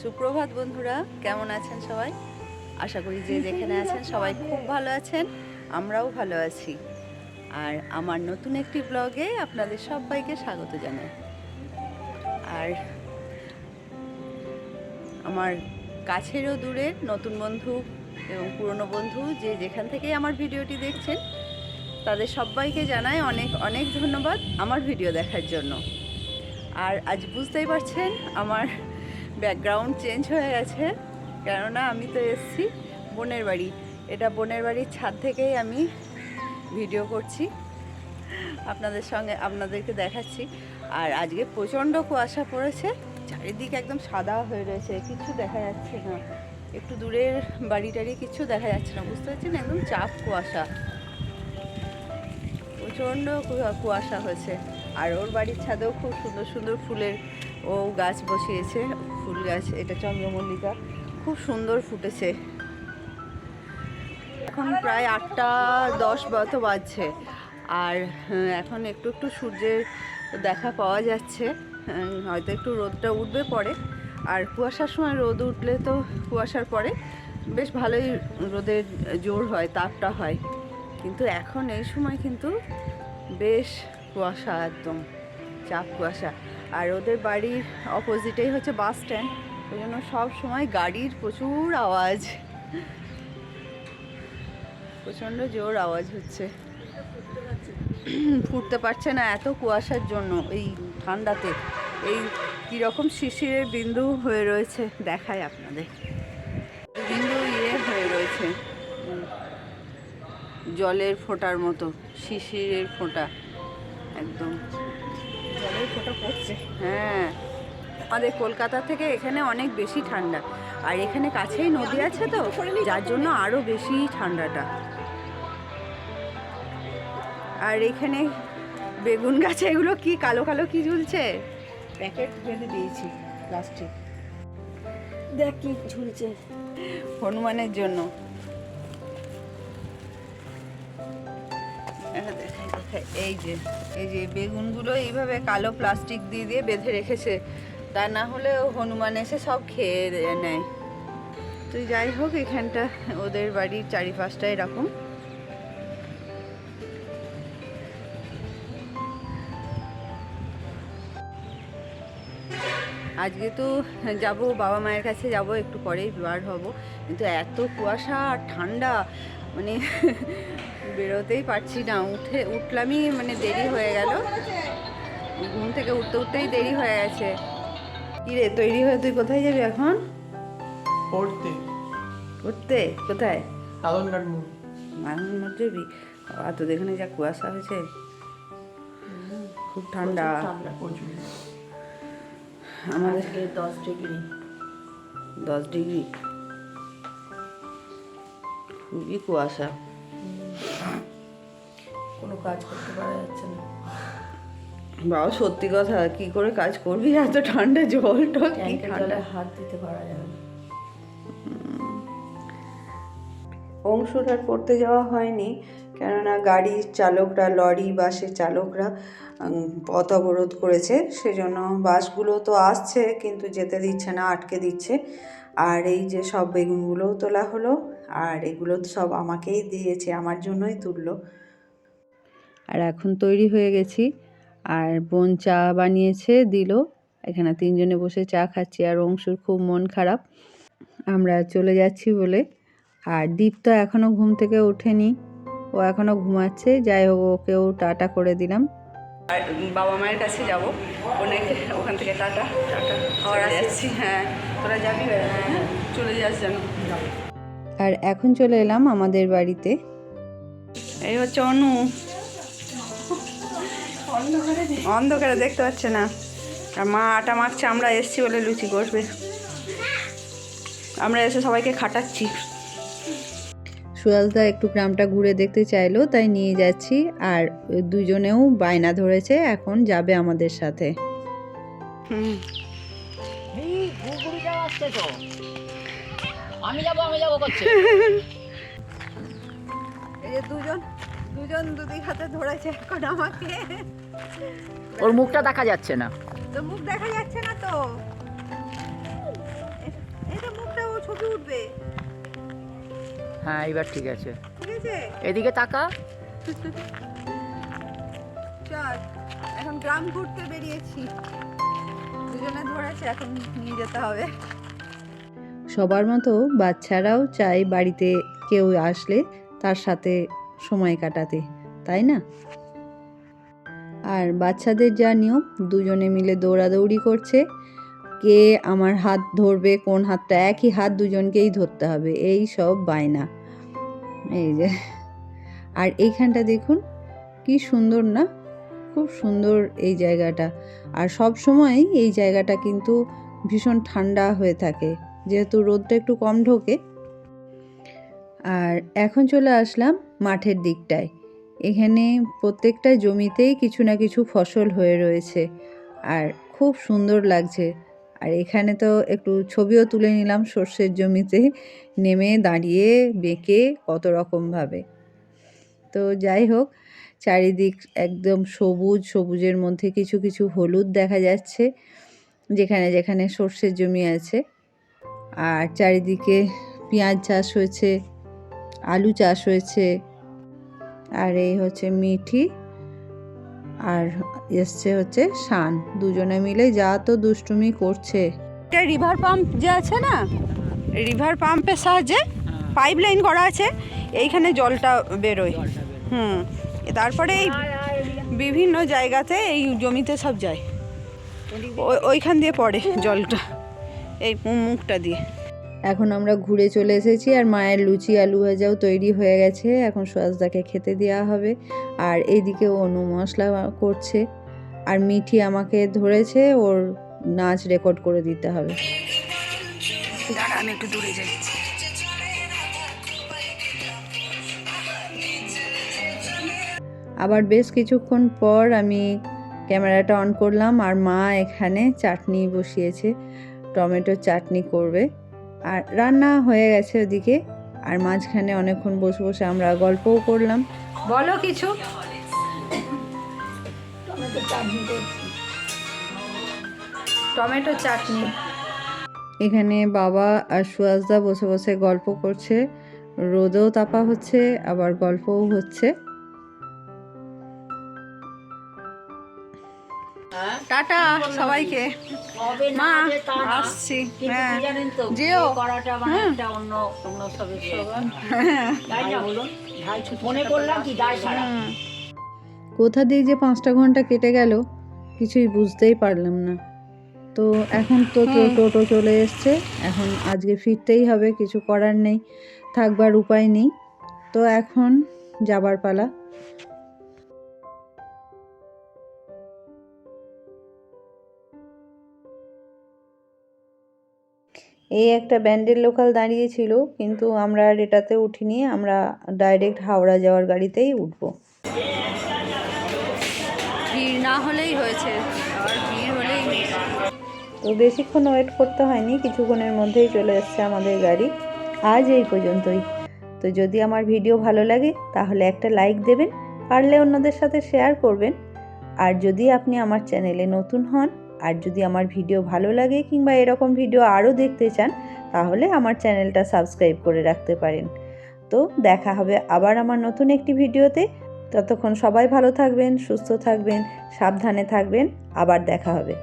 সুপ্রভাত বন্ধুরা, কেমন আছেন সবাই? আশা করি যে যেখানে আছেন সবাই খুব ভালো আছেন, আমরাও ভালো আছি। আর আমার নতুন একটি ব্লগে আপনাদের সবাইকে স্বাগত জানাই। আর আমার কাছেরও দূরের নতুন বন্ধু এবং পুরনো বন্ধু যে যেখান থেকেই আমার ভিডিওটি দেখছেন, তাদের সবাইকে জানাই অনেক অনেক ধন্যবাদ আমার ভিডিও দেখার জন্য। আর আজ বুঝতেই পারছেন আমার ব্যাকগ্রাউন্ড চেঞ্জ হয়ে গেছে, কেননা আমি তো এসেছি বোনের বাড়ি। এটা বোনের বাড়ির ছাদ থেকেই আমি ভিডিও করছি, আপনাদেরকে দেখাচ্ছি। আর আজকে প্রচণ্ড কুয়াশা পড়েছে, চারিদিকে একদম সাদা হয়ে রয়েছে, কিছু দেখা যাচ্ছে না। একটু দূরের বাড়িটারি কিছু দেখা যাচ্ছে না, বুঝতে পারছেন? একদম চাপ কুয়াশা, প্রচণ্ড কুয়াশা হয়েছে। আর ওর বাড়ির ছাদেও খুব সুন্দর সুন্দর ফুলের ও গাছ বসিয়েছে, ফুল গাছ। এটা চন্দ্রমল্লিকা, খুব সুন্দর ফুটেছে। এখন প্রায় 8:10 মতো বাজছে। আর এখন একটু একটু সূর্যের দেখা পাওয়া যাচ্ছে, হয়তো একটু রোদটা উঠবে পরে। আর কুয়াশার সময় রোদ উঠলে তো কুয়াশার পরে বেশ ভালোই রোদের জোর হয়, তাপটা হয়। কিন্তু এখন এই সময় কিন্তু বেশ কুয়াশা, একদম চাপ কুয়াশা। আর ওদের বাড়ির অপোজিটেই হচ্ছে বাস স্ট্যান্ড, ওই জন্য সব সময় গাড়ির প্রচুর আওয়াজ, প্রচণ্ড জোর আওয়াজ হচ্ছে। ফুটতে পারছে না এত কুয়াশার জন্য। এই ঠান্ডাতে এই কীরকম শিশিরের বিন্দু হয়ে রয়েছে দেখায় আপনাদের, বিন্দু হয়ে রয়েছে, জলের ফোঁটার মতো, শিশিরের ফোঁটা, একদম জলের ফোঁটা পড়ছে। হ্যাঁ, আমাদের কলকাতা থেকে এখানে অনেক বেশি ঠান্ডা। আর এখানে কাছেই নদী আছে তো, যার জন্য আরও বেশি ঠান্ডাটা। আর এখানে বেগুন গাছে এগুলো কি কালো কালো কি ঝুলছে? প্যাকেট বেঁধে দিয়েছি প্লাস্টিক, দেখ কি ঝুলছে, হনুমানের জন্য। এই যে বেগুনগুলো এইভাবে কালো প্লাস্টিক দিয়ে বেঁধে রেখেছে, তা না হলে হনুমান এসে সব খেয়ে নেয়। তো যাই হোক, এখানটা ওদের বাড়ির চারিপাশটা এরকম। আজকে তো যাব, বাবা মায়ের কাছে যাব, একটু পরেই বার হব। কিন্তু এত কুয়াশা আর ঠান্ডা, মানে বেরোতেই পারছি না। উঠলামই মানে দেরি হয়ে গেল, ঘুম থেকে উঠতেই দেরি হয়ে গেছে। কি রে, তৈরি হয়ে তুই কোথায় যাবি এখন? পড়তে। কোথায়? লালনঘাট মোড়। লালনঘাট যাবি? তো এখানে যা কুয়াশা হয়েছে, খুব ঠান্ডা। আমাদের 10 ডিগ্রি, খুবই কুয়াশা, কোনো কাজ করতে পারা যাচ্ছে না। বাবা সত্যি কথা, কি করে কাজ করবি এত ঠান্ডা? জল টল কি ঠান্ডা, হাত দিতে পারা যাবে না। অংশুর আর পড়তে যাওয়া হয়নি, কেননা গাড়ির চালকরা, লরি বাসের চালকরা পথ অবরোধ করেছে। সেজন্য বাসগুলো তো আসছে কিন্তু যেতে দিচ্ছে না, আটকে দিচ্ছে। আর এই যে সব বেগুনগুলোও তোলা হলো, আর এগুলো সব আমাকেই দিয়েছে, আমার জন্যই তুললো। আর এখন তৈরি হয়ে গেছি, আর বোন চা বানিয়েছে দিল। এখানে 3 জনে বসে চা খাচ্ছি। আর অংশুর খুব মন খারাপ আমরা চলে যাচ্ছি বলে। আর দীপ তো এখনও ঘুম থেকে ওঠেনি, ও এখনও ঘুমাচ্ছে। যাই হোক, ওকেও টাটা করে দিলাম। আর বাবা মায়ের কাছে যাব, ওখান থেকে টাটা চলে যাচ্ছি। হ্যাঁ, তোরা যাবি? হ্যাঁ, চলে যাস যেন। আর এখন চলে এলাম আমাদের বাড়িতে। এই হচ্ছে অনু, অন্ধকারে দেখতে পাচ্ছে না। আর মা আটা মাখছে, আমরা এসছি বলে লুচি করবে। আমরা এসে সবাইকে খাটাচ্ছি। সুয়ালদা একটু গ্রামটা ঘুরে দেখতে চাইলো, তাই নিয়ে যাচ্ছি। আর দুজনেও বায়না ধরেছে এখন যাবে আমাদের সাথে। আমি যাবো করছে। এই যে দুজন দুদিক হাতে ধরেছে এখন আমাকে। ওর মুখটা দেখা যাচ্ছে না, তো মুখ দেখা যাচ্ছে না তো। মুখে উঠবে, হ্যাঁ এবার ঠিক আছে। ঠিক আছে? এদিকে তাকা। চল, এখন গ্রাম ঘুরতে বেরিয়েছি, দুজনে ধরেছে, এখন নিয়ে যেতে হবে। সবার মতো বাচ্চারাও চায় বাড়িতে কেউ আসলে তার সাথে সময় কাটাতে, তাই না? আর বাচ্চাদের যা নিয়ম, দুজনে মিলে দৌড়াদৌড়ি করছে, কে আমার হাত ধরবে, কোন হাতটা, একই হাত দুজনকেই ধরতে হবে, এই সব বায়না। এই যে, আর এইখানটা দেখুন কি সুন্দর না, খুব সুন্দর এই জায়গাটা। আর সব সময় এই জায়গাটা কিন্তু ভীষণ ঠান্ডা হয়ে থাকে, যেহেতু রোদটা একটু কম ঢোকে। আর এখন চলে আসলাম মাঠের দিকটায়। এখানে প্রত্যেকটা জমিতেই কিছু না কিছু ফসল হয়ে রয়েছে, আর খুব সুন্দর লাগছে। আর এখানে তো একটু ছবিও তুলে নিলাম সর্ষের জমিতে নেমে, দাঁড়িয়ে, বেঁকে, কত রকমভাবে। তো যাই হোক, চারিদিক একদম সবুজ, সবুজের মধ্যে কিছু কিছু হলুদ দেখা যাচ্ছে যেখানে যেখানে সর্ষের জমি আছে। আর চারিদিকে পেঁয়াজ চাষ হয়েছে, আলু চাষ হয়েছে। আর এই হচ্ছে মিঠি, আর এসছে হচ্ছে শান, দুজনে মিলে যা তো দুষ্টুমি করছে। এটা রিভার পাম্প যে আছে না, রিভার পাম্পের সাহায্যে পাইপ লাইন করা আছে, এইখানে জলটা বেরোয়। তারপরে এই বিভিন্ন জায়গাতে এই জমিতে সব যায়, ওইখান দিয়ে পড়ে জলটা, এই মুখটা দিয়ে। এখন আমরা ঘুরে চলে এসেছি, আর মায়ের লুচি আলু ভাজাও তৈরি হয়ে গেছে, এখন সুয়াজদাকে খেতে দেওয়া হবে। আর এইদিকে অনু মশলা করছে, আর মিঠি আমাকে ধরেছে, ওর নাচ রেকর্ড করে দিতে হবে। দাঁড়া, আমি একটু দূরে যাই। আবার বেশ কিছুক্ষণ পর আমি ক্যামেরাটা অন করলাম, আর মা এখানে চাটনি বসিয়েছে, টমেটোর চাটনি করবে। আর রান্না হয়ে গেছে ওদিকে, আর মাঝখানে অনেকক্ষণ বসে বসে আমরা গল্পও করলাম। বলো কিছু। টমেটো চাটনি। এখানে বাবা আর সুয়াজদা বসে বসে গল্প করছে, রোদও তাপা হচ্ছে, আবার গল্পও হচ্ছে। টাটা সবাইকে, মা আসছি। হ্যাঁ, যেও। কোথা দিয়ে যে 5টা ঘন্টা কেটে গেল কিছুই বুঝতেই পারলাম না। তো এখন তো টোটো চলে এসছে, এখন আজকে ফিরতেই হবে, কিছু করার নেই, থাকবার উপায় নেই। তো এখন যাবার পালা। এই একটা ব্যান্ডেল লোকাল দাঁড়িয়েছিল, কিন্তু আমরা আর এটাতে উঠিনি, আমরা ডাইরেক্ট হাওড়া যাওয়ার গাড়িতেই উঠবো। ভিড় না হলেই হয়েছে, আর ভিড় হলেই তো বেশিক্ষণ ওয়েট করতে হয়নি, কিছুক্ষণের মধ্যেই চলে এসছে আমাদের গাড়ি। আজ এই পর্যন্তই। তো যদি আমার ভিডিও ভালো লাগে তাহলে একটা লাইক দেবেন, পারলে অন্যদের সাথে শেয়ার করবেন। আর যদি আপনি আমার চ্যানেলে নতুন হন, আর যদি আমার ভিডিও ভালো লাগে কিংবা এরকম ভিডিও আরও দেখতে চান, তাহলে আমার চ্যানেলটা সাবস্ক্রাইব করে রাখতে পারেন। তো দেখা হবে আবার আমার নতুন একটি ভিডিওতে। ততক্ষণ সবাই ভালো থাকবেন, সুস্থ থাকবেন, সাবধানে থাকবেন। আবার দেখা হবে।